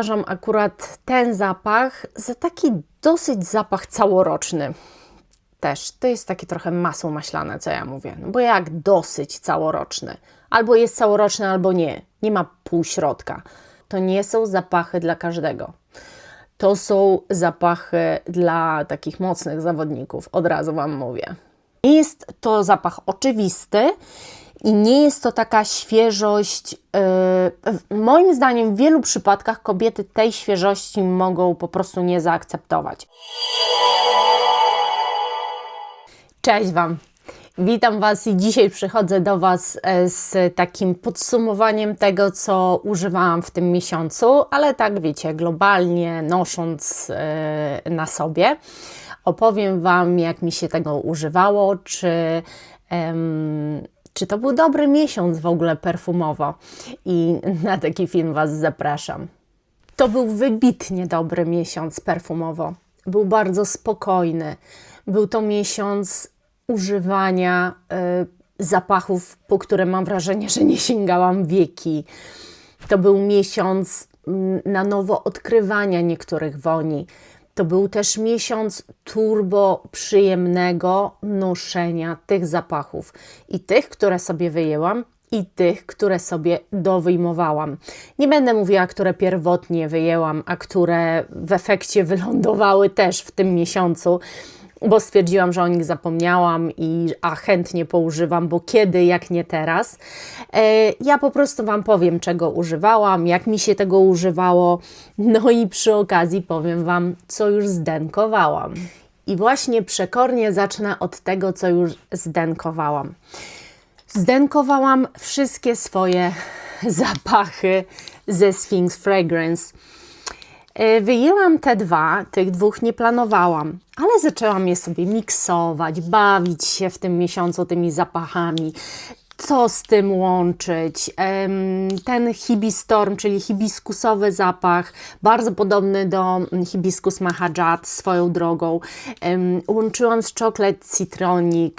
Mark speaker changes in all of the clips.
Speaker 1: Uważam akurat ten zapach za taki dosyć zapach całoroczny. Też to jest takie trochę masło maślane, co ja mówię. No bo jak dosyć całoroczny? Albo jest całoroczny, albo nie. Nie ma półśrodka. To nie są zapachy dla każdego. To są zapachy dla takich mocnych zawodników, od razu Wam mówię. Nie jest to zapach oczywisty i nie jest to taka świeżość. Moim zdaniem w wielu przypadkach kobiety tej świeżości mogą po prostu nie zaakceptować. Cześć Wam! Witam Was i dzisiaj przychodzę do Was z takim podsumowaniem tego, co używałam w tym miesiącu, ale tak wiecie, globalnie nosząc na sobie. Opowiem Wam, jak mi się tego używało, czy to był dobry miesiąc w ogóle perfumowo i na taki film Was zapraszam. To był wybitnie dobry miesiąc perfumowo. Był bardzo spokojny. Był to miesiąc używania zapachów, po które mam wrażenie, że nie sięgałam wieki. To był miesiąc na nowo odkrywania niektórych woni. To był też miesiąc turbo przyjemnego noszenia tych zapachów. I tych, które sobie wyjęłam, i tych, które sobie dowyjmowałam. Nie będę mówiła, które pierwotnie wyjęłam, a które w efekcie wylądowały też w tym miesiącu, bo stwierdziłam, że o nich zapomniałam, a chętnie poużywam, bo kiedy, jak nie teraz. Ja po prostu Wam powiem, czego używałam, jak mi się tego używało, no i przy okazji powiem Wam, co już zdenkowałam. I właśnie przekornie zacznę od tego, co już zdenkowałam. Zdenkowałam wszystkie swoje zapachy ze Sphinx Fragrance. Wyjęłam tych dwóch nie planowałam, ale zaczęłam je sobie miksować, bawić się w tym miesiącu tymi zapachami, co z tym łączyć. Ten Hibistorm, czyli hibiskusowy zapach, bardzo podobny do Hibiscus Mahajat swoją drogą. Łączyłam z Chocolate Citronic,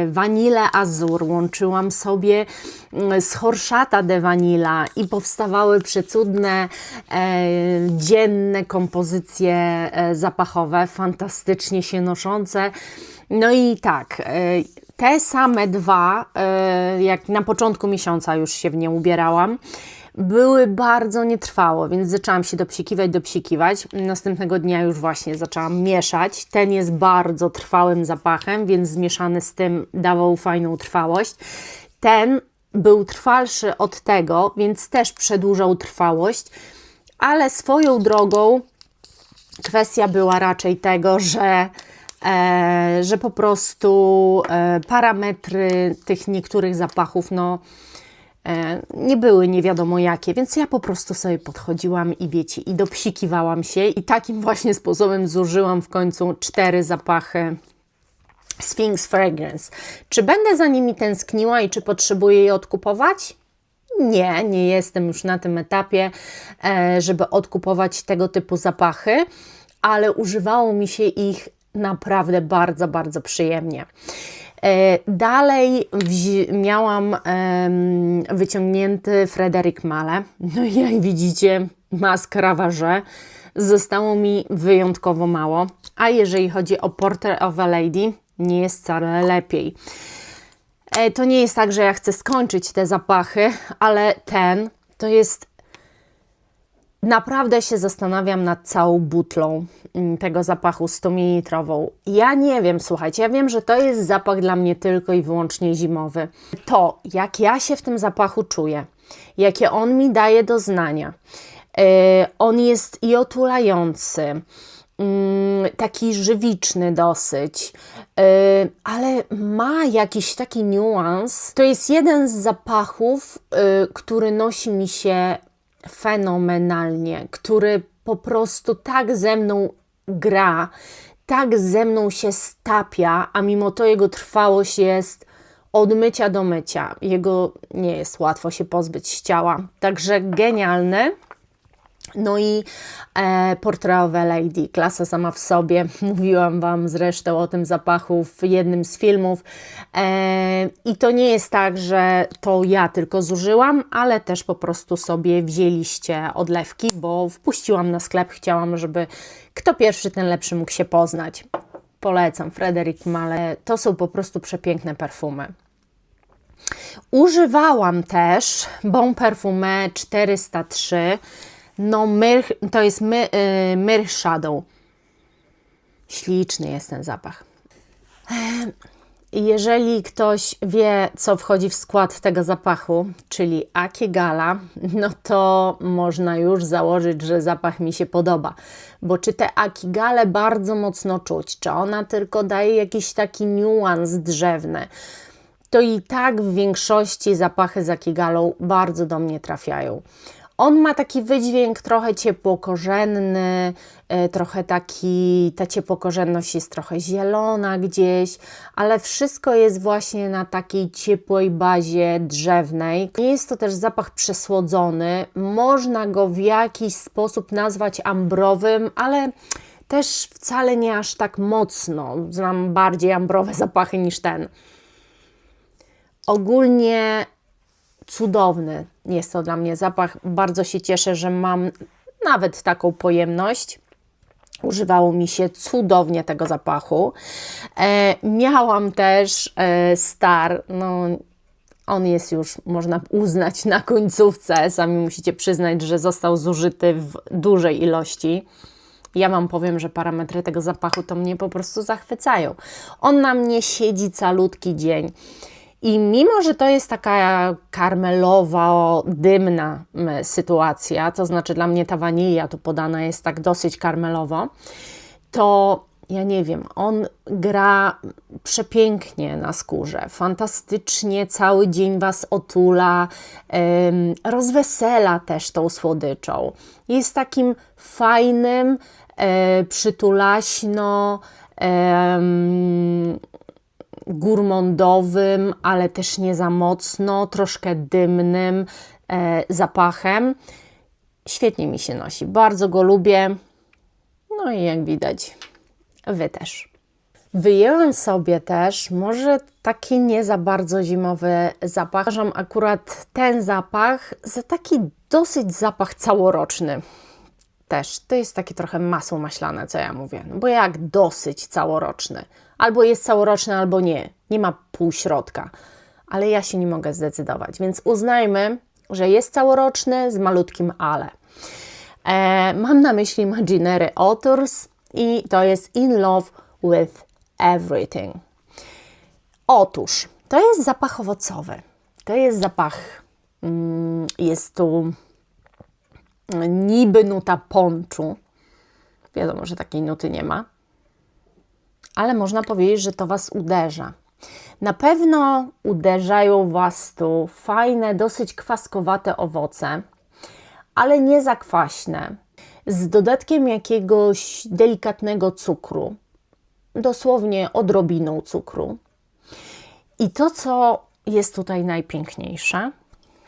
Speaker 1: Vanille Azur, łączyłam sobie z Horchata de Vanilla i powstawały przecudne, dzienne kompozycje zapachowe, fantastycznie się noszące. No i tak, te same dwa, jak na początku miesiąca już się w nie ubierałam, były bardzo nietrwałe, więc zaczęłam się dopsikiwać. Następnego dnia już właśnie zaczęłam mieszać. Ten jest bardzo trwałym zapachem, więc zmieszany z tym dawał fajną trwałość. Ten był trwalszy od tego, więc też przedłużał trwałość, ale swoją drogą kwestia była raczej tego, że po prostu parametry tych niektórych zapachów nie były nie wiadomo jakie, więc ja po prostu sobie podchodziłam i wiecie, i dopsikiwałam się i takim właśnie sposobem zużyłam w końcu 4 zapachy Sphinx Fragrance. Czy będę za nimi tęskniła i czy potrzebuję je odkupować? Nie, nie jestem już na tym etapie, żeby odkupować tego typu zapachy, ale używało mi się ich naprawdę bardzo, bardzo przyjemnie. Dalej miałam wyciągnięty Frédéric Malle. No i jak widzicie, Masque Ravagée zostało mi wyjątkowo mało. A jeżeli chodzi o Portrait of a Lady, nie jest wcale lepiej. To nie jest tak, że ja chcę skończyć te zapachy, ale ten to jest... Naprawdę się zastanawiam nad całą butlą tego zapachu 100-mililitrową. Ja nie wiem, słuchajcie, ja wiem, że to jest zapach dla mnie tylko i wyłącznie zimowy. To, jak ja się w tym zapachu czuję, jakie on mi daje do znania, on jest i otulający, taki żywiczny dosyć, ale ma jakiś taki niuans. To jest jeden z zapachów, który nosi mi się fenomenalnie, który po prostu tak ze mną gra, tak ze mną się stapia, a mimo to jego trwałość jest od mycia do mycia. Jego nie jest łatwo się pozbyć z ciała. Także genialny. No i portreowe Lady, klasa sama w sobie. Mówiłam Wam zresztą o tym zapachu w jednym z filmów. I to nie jest tak, że to ja tylko zużyłam, ale też po prostu sobie wzięliście odlewki, bo wpuściłam na sklep, chciałam, żeby kto pierwszy, ten lepszy mógł się poznać. Polecam, Frédéric Malle. To są po prostu przepiękne perfumy. Używałam też Bon Parfumé 403. No, to jest Myrrh Shadow. Śliczny jest ten zapach. Jeżeli ktoś wie, co wchodzi w skład tego zapachu, czyli Aki Gala, no to można już założyć, że zapach mi się podoba. Bo czy te Aki Gale bardzo mocno czuć, czy ona tylko daje jakiś taki niuans drzewny, to i tak w większości zapachy z Aki Galą bardzo do mnie trafiają. On ma taki wydźwięk trochę ciepłokorzenny, trochę taki, ta ciepłokorzenność jest trochę zielona gdzieś, ale wszystko jest właśnie na takiej ciepłej bazie drzewnej. Nie jest to też zapach przesłodzony, można go w jakiś sposób nazwać ambrowym, ale też wcale nie aż tak mocno. Znam bardziej ambrowe zapachy niż ten. Ogólnie cudowny jest to dla mnie zapach. Bardzo się cieszę, że mam nawet taką pojemność. Używało mi się cudownie tego zapachu. Miałam też Star. No, on jest już, można uznać, na końcówce. Sami musicie przyznać, że został zużyty w dużej ilości. Ja Wam powiem, że parametry tego zapachu to mnie po prostu zachwycają. On na mnie siedzi calutki dzień. I mimo, że to jest taka karmelowo-dymna sytuacja, to znaczy dla mnie ta wanilia tu podana jest tak dosyć karmelowo, to ja nie wiem, on gra przepięknie na skórze, fantastycznie cały dzień Was otula, rozwesela też tą słodyczą. Jest takim fajnym, przytulaśno, gurmandowym, ale też nie za mocno, troszkę dymnym zapachem. Świetnie mi się nosi, bardzo go lubię. No i jak widać, Wy też. Wyjęłam sobie też może taki nie za bardzo zimowy zapach. Uważam akurat ten zapach za taki dosyć zapach całoroczny. Też, to jest takie trochę masło maślane, co ja mówię. No bo jak dosyć całoroczny. Albo jest całoroczny, albo nie. Nie ma półśrodka. Ale ja się nie mogę zdecydować. Więc uznajmy, że jest całoroczny z malutkim ale. Mam na myśli Imaginary Authors i to jest In Love with Everything. Otóż, to jest zapach owocowy. To jest zapach, jest tu niby nuta ponczu. Wiadomo, że takiej nuty nie ma. Ale można powiedzieć, że to Was uderza. Na pewno uderzają Was tu fajne, dosyć kwaskowate owoce, ale nie za kwaśne, z dodatkiem jakiegoś delikatnego cukru, dosłownie odrobiną cukru. I to, co jest tutaj najpiękniejsze,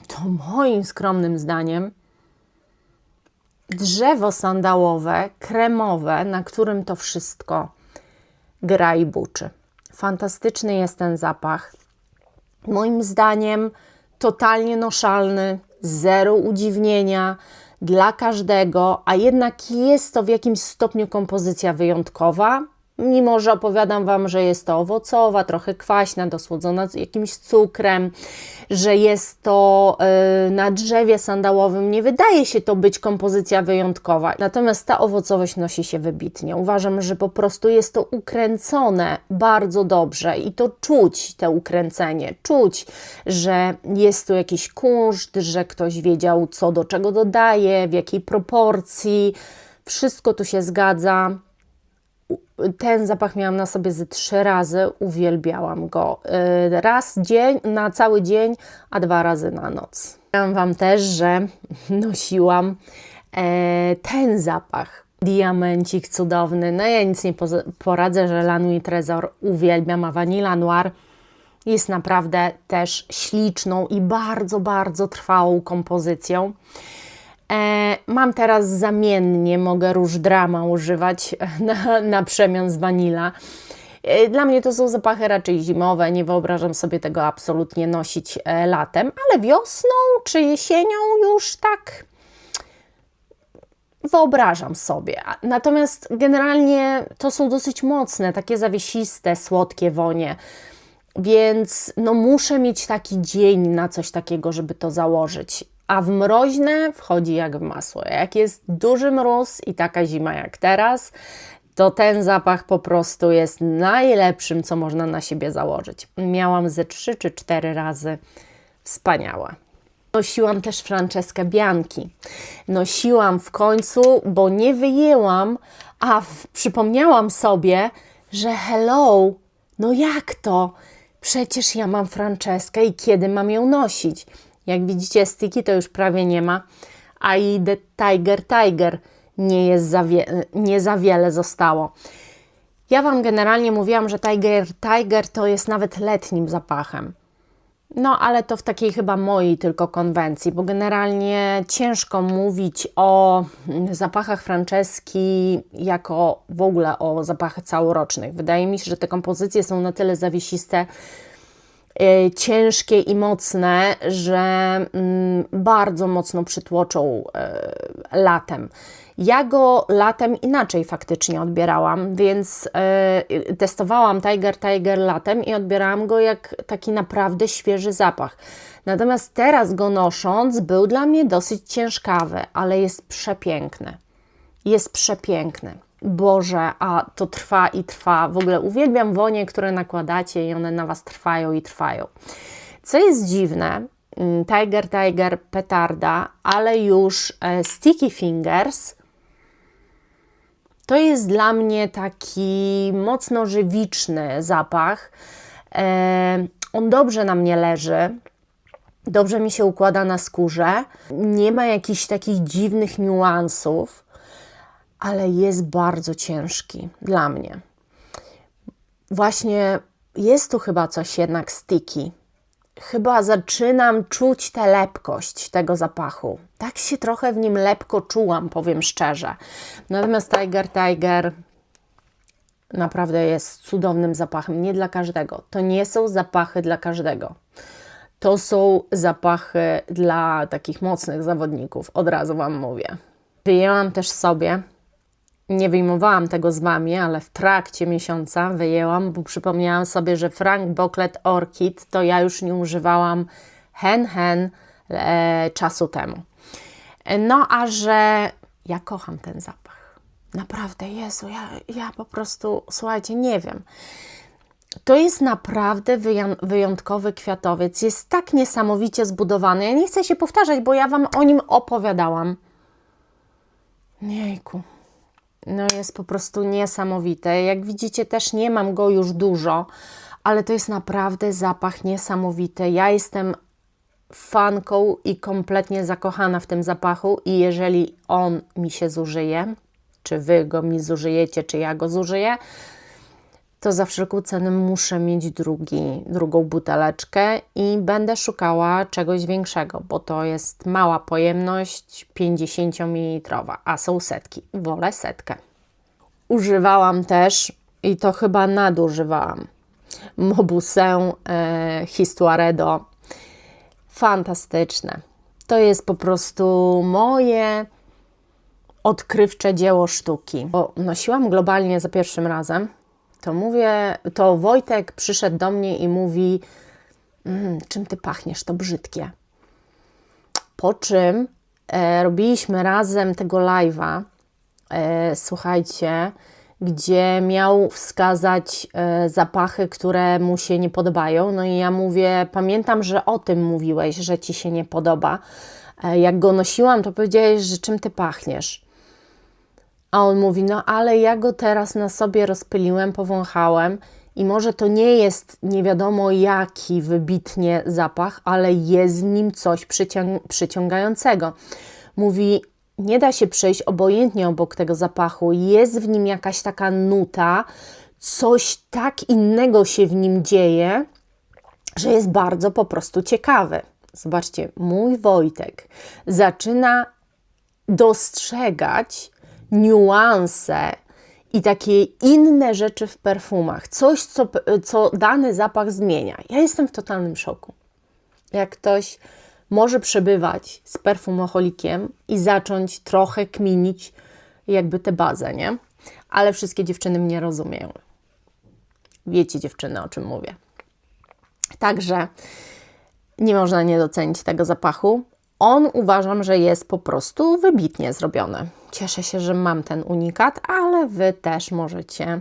Speaker 1: to moim skromnym zdaniem drzewo sandałowe, kremowe, na którym to wszystko gra i buczy. Fantastyczny jest ten zapach. Moim zdaniem totalnie noszalny, zero udziwnienia dla każdego, a jednak jest to w jakimś stopniu kompozycja wyjątkowa. Mimo że opowiadam Wam, że jest to owocowa, trochę kwaśna, dosłodzona z jakimś cukrem, że jest to na drzewie sandałowym, nie wydaje się to być kompozycja wyjątkowa. Natomiast ta owocowość nosi się wybitnie. Uważam, że po prostu jest to ukręcone bardzo dobrze i to czuć, te ukręcenie. Czuć, że jest tu jakiś kunszt, że ktoś wiedział, co do czego dodaje, w jakiej proporcji. Wszystko tu się zgadza. Ten zapach miałam na sobie ze 3 razy, uwielbiałam go. Raz na cały dzień, a 2 razy na noc. Powiem Wam też, że nosiłam ten zapach. Diamencik cudowny. No ja nic nie poradzę, że La Nuit Trésor uwielbiam, a Vanilla Noir jest naprawdę też śliczną i bardzo, bardzo trwałą kompozycją. Mam teraz zamiennie, mogę róż drama używać na przemian z vanilla. Dla mnie to są zapachy raczej zimowe, nie wyobrażam sobie tego absolutnie nosić latem, ale wiosną czy jesienią już tak wyobrażam sobie. Natomiast generalnie to są dosyć mocne, takie zawiesiste, słodkie wonie, więc no muszę mieć taki dzień na coś takiego, żeby to założyć. A w mroźne wchodzi jak w masło. Jak jest duży mróz i taka zima jak teraz, to ten zapach po prostu jest najlepszym, co można na siebie założyć. Miałam ze 3 czy 4 razy. Wspaniałe. Nosiłam też Franceskę Bianchi. Nosiłam w końcu, bo nie wyjęłam, przypomniałam sobie, że hello, no jak to? Przecież ja mam Franceskę i kiedy mam ją nosić? Jak widzicie, sticky to już prawie nie ma, a i The Tiger nie za wiele zostało. Ja Wam generalnie mówiłam, że Tiger to jest nawet letnim zapachem. No, ale to w takiej chyba mojej tylko konwencji, bo generalnie ciężko mówić o zapachach Franceski jako w ogóle o zapachach całorocznych. Wydaje mi się, że te kompozycje są na tyle zawiesiste, ciężkie i mocne, że bardzo mocno przytłoczą latem. Ja go latem inaczej faktycznie odbierałam, więc testowałam Tiger latem i odbierałam go jak taki naprawdę świeży zapach. Natomiast teraz go nosząc był dla mnie dosyć ciężkawy, ale jest przepiękny. Jest przepiękny. Boże, a to trwa i trwa. W ogóle uwielbiam wonie, które nakładacie i one na Was trwają i trwają. Co jest dziwne, Tiger, petarda, ale już Sticky Fingers to jest dla mnie taki mocno żywiczny zapach. On dobrze na mnie leży, dobrze mi się układa na skórze, nie ma jakichś takich dziwnych niuansów, ale jest bardzo ciężki dla mnie. Właśnie jest tu chyba coś jednak sticky. Chyba zaczynam czuć tę lepkość tego zapachu. Tak się trochę w nim lepko czułam, powiem szczerze. Natomiast Tiger naprawdę jest cudownym zapachem. Nie dla każdego. To nie są zapachy dla każdego. To są zapachy dla takich mocnych zawodników. Od razu Wam mówię. Wyjęłam też sobie, nie wyjmowałam tego z Wami, ale w trakcie miesiąca wyjęłam, bo przypomniałam sobie, że Frank Boclet Orchid to ja już nie używałam czasu temu. No a że ja kocham ten zapach. Naprawdę, Jezu, ja po prostu, słuchajcie, nie wiem. To jest naprawdę wyjątkowy kwiatowiec. Jest tak niesamowicie zbudowany. Ja nie chcę się powtarzać, bo ja Wam o nim opowiadałam. Jejku. No jest po prostu niesamowite. Jak widzicie, też nie mam go już dużo, ale to jest naprawdę zapach niesamowity. Ja jestem fanką i kompletnie zakochana w tym zapachu i jeżeli on mi się zużyje, czy Wy go mi zużyjecie, czy ja go zużyję, to za wszelką cenę muszę mieć drugą buteleczkę i będę szukała czegoś większego, bo to jest mała pojemność 50 ml, a są setki. Wolę setkę. Używałam też, i to chyba nadużywałam, Mobussin Histoiredo. Fantastyczne. To jest po prostu moje odkrywcze dzieło sztuki. Bo nosiłam globalnie za pierwszym razem, to Wojtek przyszedł do mnie i mówi: czym Ty pachniesz, to brzydkie. Po czym robiliśmy razem tego live'a, słuchajcie, gdzie miał wskazać zapachy, które mu się nie podobają. No i ja mówię, pamiętam, że o tym mówiłeś, że Ci się nie podoba. Jak go nosiłam, to powiedziałeś, że czym Ty pachniesz. A on mówi, no ale ja go teraz na sobie rozpyliłem, powąchałem i może to nie jest nie wiadomo jaki wybitnie zapach, ale jest w nim coś przyciągającego. Mówi, nie da się przejść obojętnie obok tego zapachu, jest w nim jakaś taka nuta, coś tak innego się w nim dzieje, że jest bardzo po prostu ciekawy. Zobaczcie, mój Wojtek zaczyna dostrzegać niuanse i takie inne rzeczy w perfumach. Coś, co dany zapach zmienia. Ja jestem w totalnym szoku. Jak ktoś może przebywać z perfumoholikiem i zacząć trochę kminić jakby tę bazę, nie? Ale wszystkie dziewczyny mnie rozumieją. Wiecie, dziewczyny, o czym mówię. Także nie można nie docenić tego zapachu. On uważam, że jest po prostu wybitnie zrobiony. Cieszę się, że mam ten unikat, ale Wy też możecie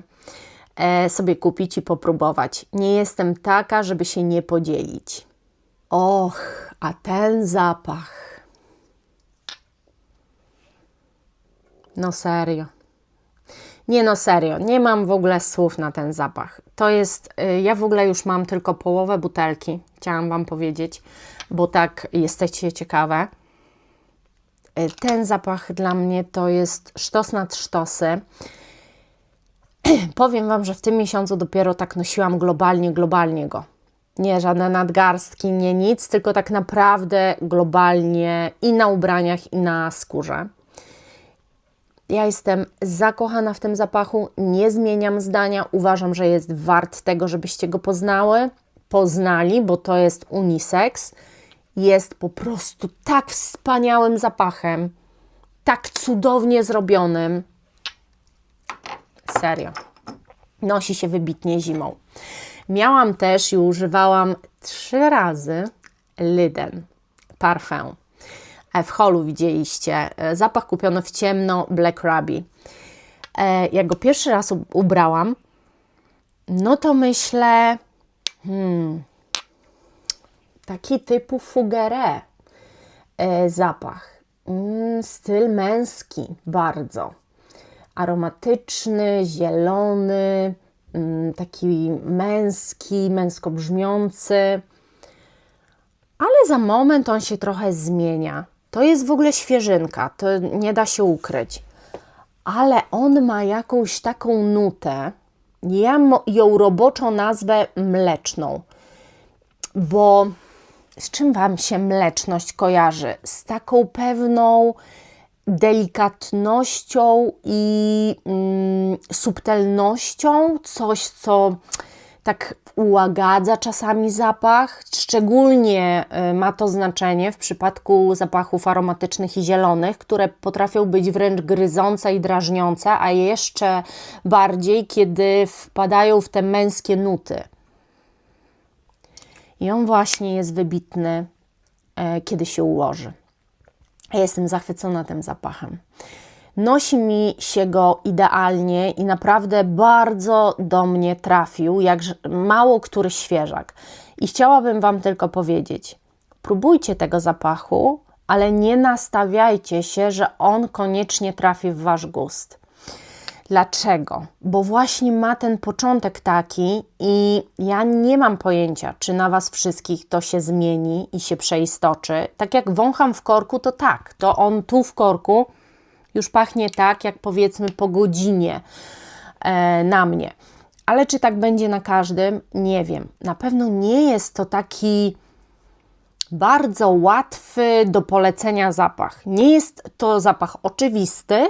Speaker 1: sobie kupić i popróbować. Nie jestem taka, żeby się nie podzielić. Och, a ten zapach. No serio. Nie, no serio, nie mam w ogóle słów na ten zapach. To jest, ja w ogóle już mam tylko połowę butelki, chciałam Wam powiedzieć, bo tak jesteście ciekawe. Ten zapach dla mnie to jest sztos nad sztosy. Powiem Wam, że w tym miesiącu dopiero tak nosiłam globalnie go. Nie żadne nadgarstki, nie nic, tylko tak naprawdę globalnie i na ubraniach, i na skórze. Ja jestem zakochana w tym zapachu, nie zmieniam zdania, uważam, że jest wart tego, żebyście go poznali, bo to jest unisex. Jest po prostu tak wspaniałym zapachem, tak cudownie zrobionym. Serio. Nosi się wybitnie zimą. Miałam też i używałam 3 razy Lyden parfum. W holu widzieliście. Zapach kupiony w ciemno, Black Ruby. Jak go pierwszy raz ubrałam, no to myślę, taki typu Fougère zapach. Styl męski bardzo. Aromatyczny, zielony, taki męski, męsko brzmiący. Ale za moment on się trochę zmienia. To jest w ogóle świeżynka, to nie da się ukryć. Ale on ma jakąś taką nutę, ja ją roboczo nazwę mleczną. Bo z czym Wam się mleczność kojarzy? Z taką pewną delikatnością i subtelnością, coś, co tak ułagadza czasami zapach. Szczególnie ma to znaczenie w przypadku zapachów aromatycznych i zielonych, które potrafią być wręcz gryzące i drażniące, a jeszcze bardziej, kiedy wpadają w te męskie nuty. I on właśnie jest wybitny, kiedy się ułoży. Ja jestem zachwycona tym zapachem. Nosi mi się go idealnie i naprawdę bardzo do mnie trafił, jak mało który świeżak. I chciałabym Wam tylko powiedzieć, próbujcie tego zapachu, ale nie nastawiajcie się, że on koniecznie trafi w Wasz gust. Dlaczego? Bo właśnie ma ten początek taki i ja nie mam pojęcia, czy na Was wszystkich to się zmieni i się przeistoczy. Tak jak wącham w korku, to tak, to on tu w korku już pachnie tak, jak powiedzmy po godzinie na mnie. Ale czy tak będzie na każdym? Nie wiem. Na pewno nie jest to taki bardzo łatwy do polecenia zapach. Nie jest to zapach oczywisty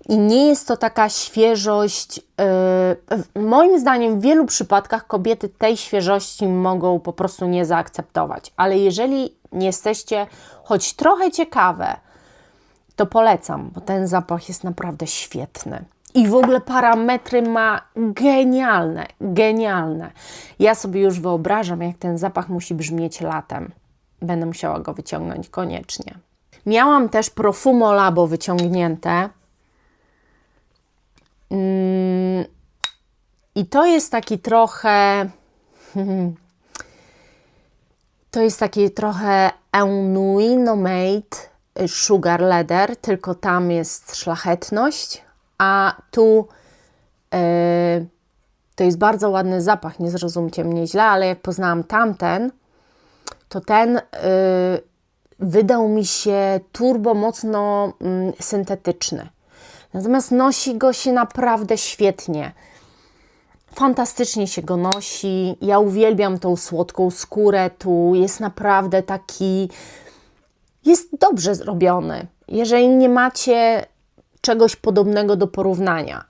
Speaker 1: i nie jest to taka świeżość. Moim zdaniem w wielu przypadkach kobiety tej świeżości mogą po prostu nie zaakceptować. Ale jeżeli nie jesteście choć trochę ciekawe, to polecam, bo ten zapach jest naprawdę świetny. I w ogóle parametry ma genialne, genialne. Ja sobie już wyobrażam, jak ten zapach musi brzmieć latem. Będę musiała go wyciągnąć koniecznie. Miałam też Profumo Labo wyciągnięte. I to jest taki trochę... To jest taki trochę Ennui Nomade Sugar Leather, tylko tam jest szlachetność, a tu to jest bardzo ładny zapach, nie zrozumcie mnie źle, ale jak poznałam tamten, to ten wydał mi się turbo mocno syntetyczny. Natomiast nosi go się naprawdę świetnie. Fantastycznie się go nosi. Ja uwielbiam tą słodką skórę. Tu jest naprawdę taki... Jest dobrze zrobiony. Jeżeli nie macie czegoś podobnego do porównania,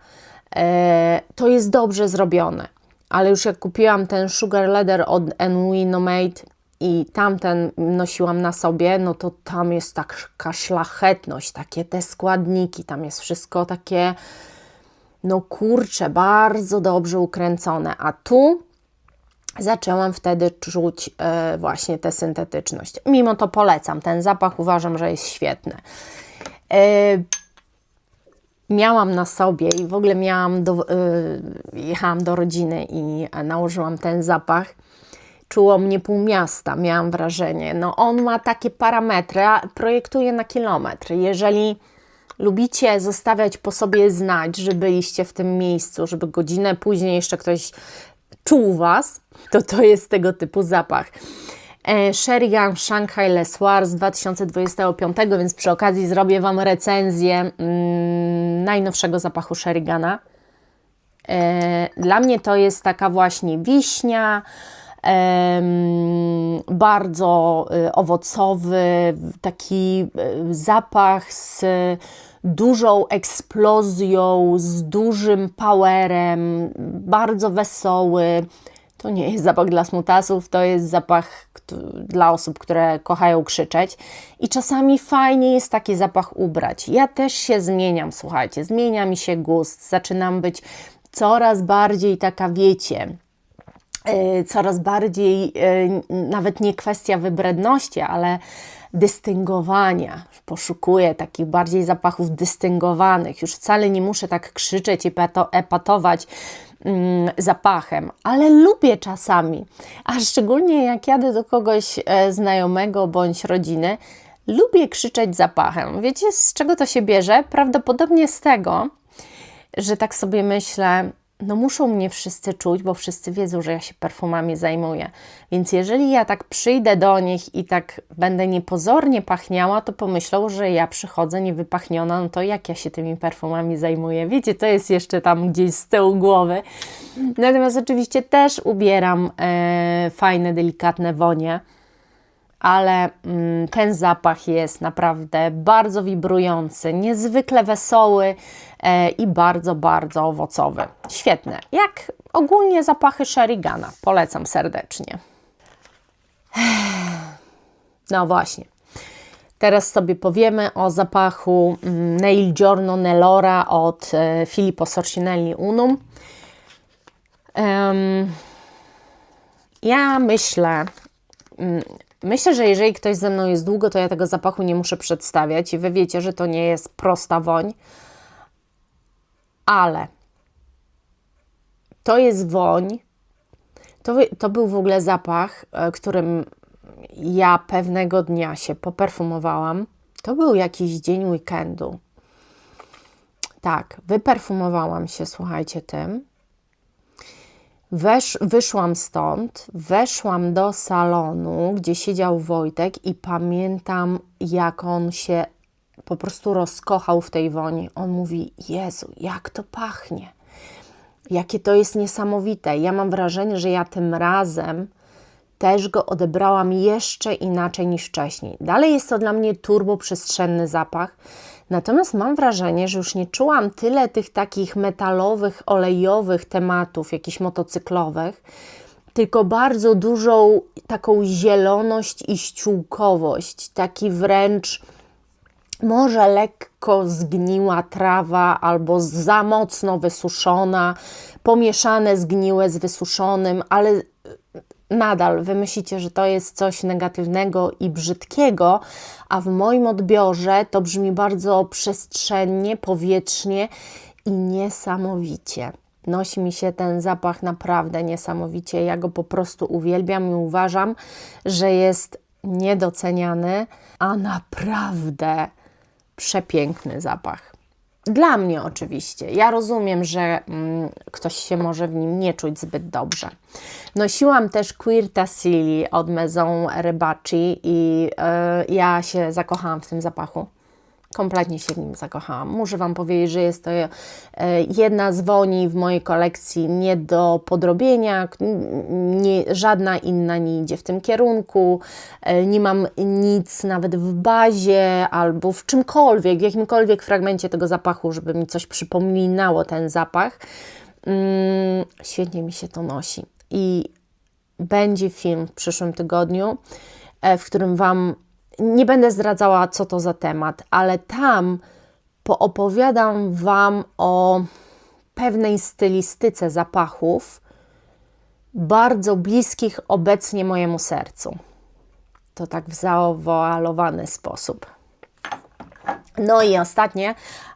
Speaker 1: to jest dobrze zrobione. Ale już jak kupiłam ten Sugar Leather od NW Nomade i tamten nosiłam na sobie, no to tam jest taka szlachetność, takie te składniki, tam jest wszystko takie, no kurczę, bardzo dobrze ukręcone. A tu zaczęłam wtedy czuć właśnie tę syntetyczność. Mimo to polecam, ten zapach uważam, że jest świetny. Miałam na sobie i w ogóle jechałam do rodziny i nałożyłam ten zapach. Czuło mnie pół miasta, miałam wrażenie. No on ma takie parametry, a projektuje na kilometr. Jeżeli lubicie zostawiać po sobie znać, że byliście w tym miejscu, żeby godzinę później jeszcze ktoś czuł Was, to jest tego typu zapach. Sherigan Shanghai Le Soir z 2025, więc przy okazji zrobię Wam recenzję najnowszego zapachu Sherigana. Dla mnie to jest taka właśnie wiśnia, bardzo owocowy, taki zapach z dużą eksplozją, z dużym powerem, bardzo wesoły. To nie jest zapach dla smutasów, to jest zapach dla osób, które kochają krzyczeć. I czasami fajnie jest taki zapach ubrać. Ja też się zmieniam, słuchajcie, zmienia mi się gust, zaczynam być coraz bardziej taka, wiecie, coraz bardziej, nawet nie kwestia wybredności, ale dystyngowania. Poszukuję takich bardziej zapachów dystyngowanych. Już wcale nie muszę tak krzyczeć i epatować zapachem, ale lubię czasami, a szczególnie jak jadę do kogoś znajomego bądź rodziny, lubię krzyczeć zapachem. Wiecie, z czego to się bierze? Prawdopodobnie z tego, że tak sobie myślę, no muszą mnie wszyscy czuć, bo wszyscy wiedzą, że ja się perfumami zajmuję. Więc jeżeli ja tak przyjdę do nich i tak będę niepozornie pachniała, to pomyślą, że ja przychodzę niewypachniona, no to jak ja się tymi perfumami zajmuję? Wiecie, to jest jeszcze tam gdzieś z tyłu głowy. Natomiast oczywiście też ubieram fajne, delikatne wonie, ale ten zapach jest naprawdę bardzo wibrujący, niezwykle wesoły i bardzo, bardzo owocowy. Świetne. Jak ogólnie zapachy Sherigana. Polecam serdecznie. No właśnie. Teraz sobie powiemy o zapachu Nail Giorno Nell'Ora od Filippo Sorcinelli Unum. Ja myślę, że jeżeli ktoś ze mną jest długo, to ja tego zapachu nie muszę przedstawiać i Wy wiecie, że to nie jest prosta woń, ale to jest woń, to był w ogóle zapach, którym ja pewnego dnia się poperfumowałam. To był jakiś dzień weekendu. Tak, wyperfumowałam się, słuchajcie, tym. Wyszłam stąd, weszłam do salonu, gdzie siedział Wojtek i pamiętam, jak on się po prostu rozkochał w tej woni. On mówi, Jezu, jak to pachnie, jakie to jest niesamowite. Ja mam wrażenie, że ja tym razem też go odebrałam jeszcze inaczej niż wcześniej. Dalej jest to dla mnie turboprzestrzenny zapach, natomiast mam wrażenie, że już nie czułam tyle tych takich metalowych, olejowych tematów, jakichś motocyklowych, tylko bardzo dużą taką zieloność i ściółkowość, taki wręcz może lekko zgniła trawa albo za mocno wysuszona, pomieszane zgniłe z wysuszonym, ale nadal Wy myślicie, że to jest coś negatywnego i brzydkiego, a w moim odbiorze to brzmi bardzo przestrzennie, powietrznie i niesamowicie. Nosi mi się ten zapach naprawdę niesamowicie. Ja go po prostu uwielbiam i uważam, że jest niedoceniany, a naprawdę przepiękny zapach. Dla mnie oczywiście. Ja rozumiem, że ktoś się może w nim nie czuć zbyt dobrze. Nosiłam też Cuir Tassili od Maison Rebacci i ja się zakochałam w tym zapachu. kompletnie się w nim zakochałam. Muszę Wam powiedzieć, że jest to jedna z woni w mojej kolekcji nie do podrobienia, żadna inna nie idzie w tym kierunku, nie mam nic nawet w bazie albo w czymkolwiek, w jakimkolwiek fragmencie tego zapachu, żeby mi coś przypominało ten zapach. Świetnie mi się to nosi i będzie film w przyszłym tygodniu, w którym Wam nie będę zdradzała, co to za temat, ale tam poopowiadam Wam o pewnej stylistyce zapachów bardzo bliskich obecnie mojemu sercu. To tak w zaowalowany sposób. No i ostatnie,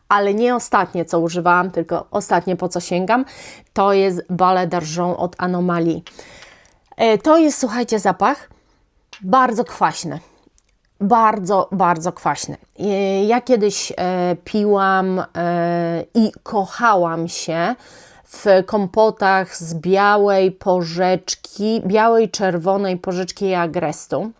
Speaker 1: ale nie ostatnie, co używałam, tylko ostatnie, po co sięgam, to jest Ballet d'Argent od Anomalie. To jest, słuchajcie, zapach bardzo kwaśny. Bardzo, bardzo kwaśny. Ja kiedyś piłam i kochałam się w kompotach z białej porzeczki, białej, czerwonej porzeczki i agrestu.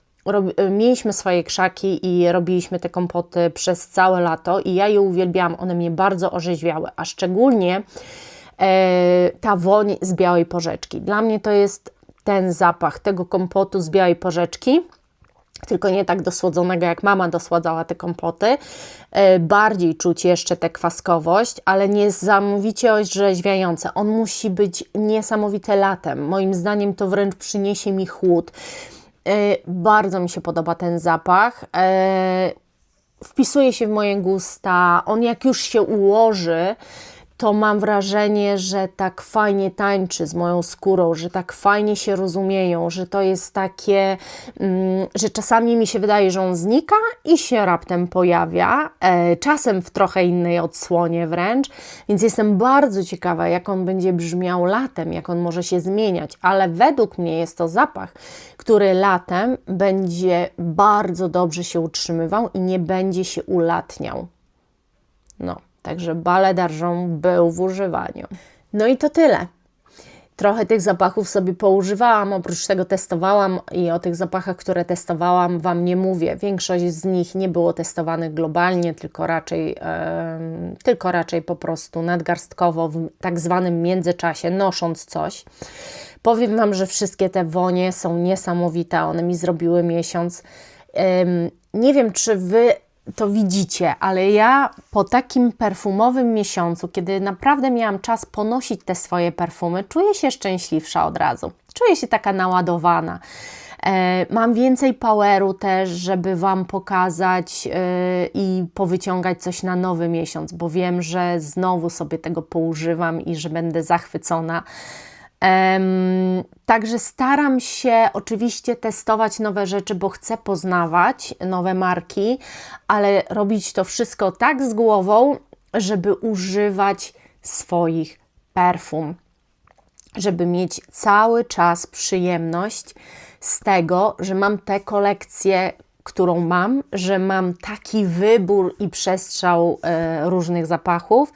Speaker 1: Mieliśmy swoje krzaki i robiliśmy te kompoty przez całe lato i ja je uwielbiałam, one mnie bardzo orzeźwiały, a szczególnie ta woń z białej porzeczki. Dla mnie to jest ten zapach tego kompotu z białej porzeczki, tylko nie tak dosłodzonego, jak mama dosładzała te kompoty. Bardziej czuć jeszcze tę kwaskowość, ale niesamowicie orzeźwiające. On musi być niesamowity latem. Moim zdaniem to wręcz przyniesie mi chłód. Bardzo mi się podoba ten zapach. Wpisuje się w moje gusta. On jak już się ułoży, to mam wrażenie, że tak fajnie tańczy z moją skórą, że tak fajnie się rozumieją, że to jest takie, że czasami mi się wydaje, że on znika i się raptem pojawia, czasem w trochę innej odsłonie wręcz, więc jestem bardzo ciekawa, jak on będzie brzmiał latem, jak on może się zmieniać, ale według mnie jest to zapach, który latem będzie bardzo dobrze się utrzymywał i nie będzie się ulatniał. No. Także Ballet d'Argent był w używaniu. No i to tyle. Trochę tych zapachów sobie poużywałam, oprócz tego testowałam i o tych zapachach, które testowałam, Wam nie mówię. Większość z nich nie było testowanych globalnie, tylko raczej po prostu nadgarstkowo w tak zwanym międzyczasie, nosząc coś. Powiem Wam, że wszystkie te wonie są niesamowite, one mi zrobiły miesiąc. Nie wiem, czy Wy to widzicie, ale ja po takim perfumowym miesiącu, kiedy naprawdę miałam czas ponosić te swoje perfumy, czuję się szczęśliwsza od razu. Czuję się taka naładowana. Mam więcej poweru też, żeby Wam pokazać i powyciągać coś na nowy miesiąc, bo wiem, że znowu sobie tego poużywam i że będę zachwycona. Także staram się oczywiście testować nowe rzeczy, bo chcę poznawać nowe marki, ale robić to wszystko tak z głową, żeby używać swoich perfum, żeby mieć cały czas przyjemność z tego, że mam tę kolekcję, którą mam, że mam taki wybór i przestrzał różnych zapachów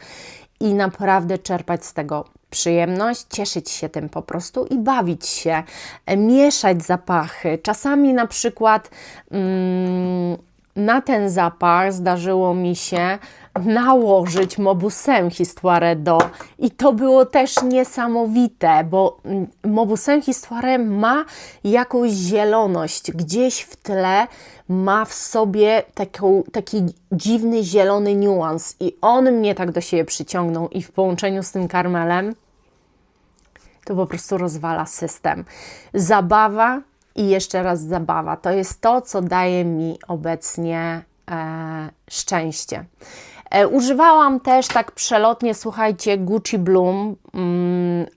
Speaker 1: i naprawdę czerpać z tego przyjemność, cieszyć się tym po prostu i bawić się, mieszać zapachy. Czasami na przykład na ten zapach zdarzyło mi się nałożyć Mauboussin Histoire d'Eau i to było też niesamowite, bo Mauboussin Histoire ma jakąś zieloność, gdzieś w tle ma w sobie taki dziwny zielony niuans i on mnie tak do siebie przyciągnął i w połączeniu z tym karmelem to po prostu rozwala system. Zabawa i jeszcze raz zabawa. To jest to, co daje mi obecnie szczęście. Używałam też tak przelotnie, słuchajcie, Gucci Bloom,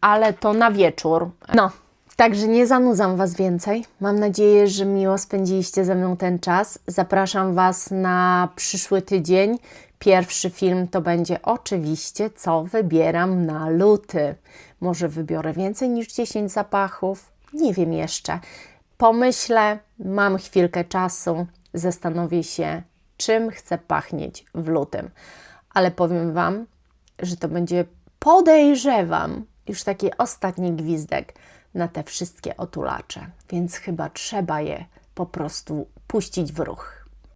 Speaker 1: ale to na wieczór. No, także nie zanudzam Was więcej. Mam nadzieję, że miło spędziliście ze mną ten czas. Zapraszam Was na przyszły tydzień. Pierwszy film to będzie oczywiście, co wybieram na luty. Może wybiorę więcej niż 10 zapachów? Nie wiem jeszcze. Pomyślę, mam chwilkę czasu, zastanowię się, czym chcę pachnieć w lutym. Ale powiem Wam, że to będzie, podejrzewam, już taki ostatni gwizdek na te wszystkie otulacze. Więc chyba trzeba je po prostu puścić w ruch.